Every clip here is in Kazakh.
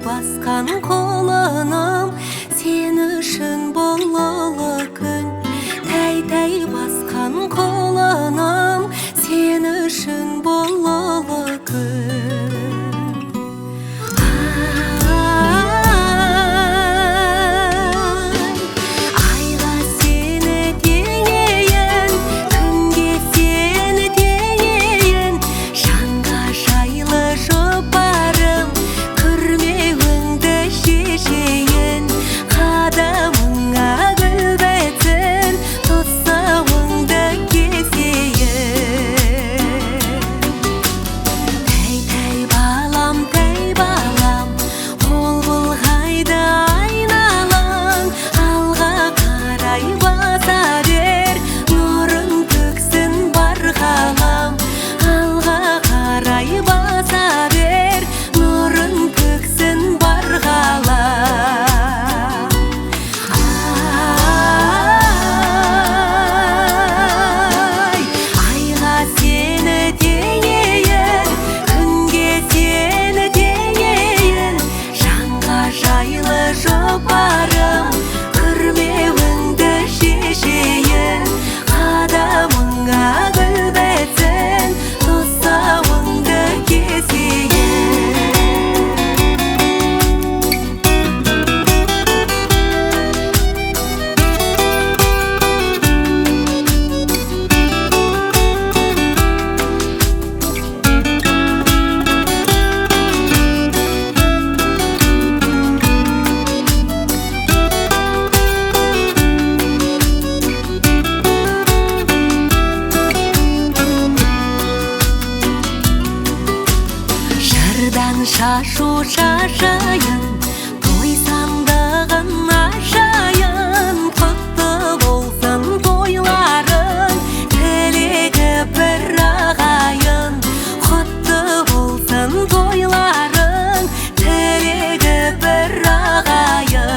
басқан қолыным сен үшін болулы күн. Тәй-тәй басқан қолыным сен үшін болулы күн. Шашу шашайын, той сандығын ашайын, құтты болсын тойларың, тілегі бір ағайын. Құтты болсын тойларың, тілегі бір ағайын.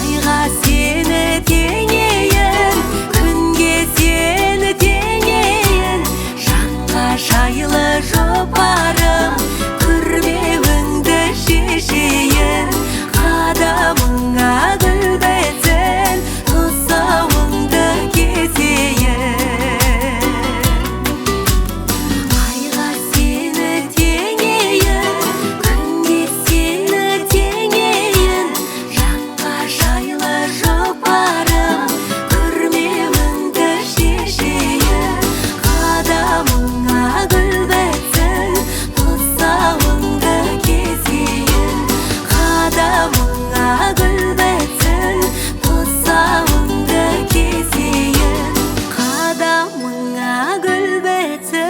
Айға сені теңейін, жайлы жұпарым, күрмеуіңді шешейін. Қадамыңа гүл бітсін, тұсауыңды кесейін. Айға сені теңейін, күнге сені теңейін. Жанға жайлы жұпарым, күрмеуіңді шешейін. Қадамыңа гүл бітсін, тұсауыңды кесейін. Қадамыңа гүл бітсін, тұсауыңды кесейін. Қадамыңа гүл бітсін,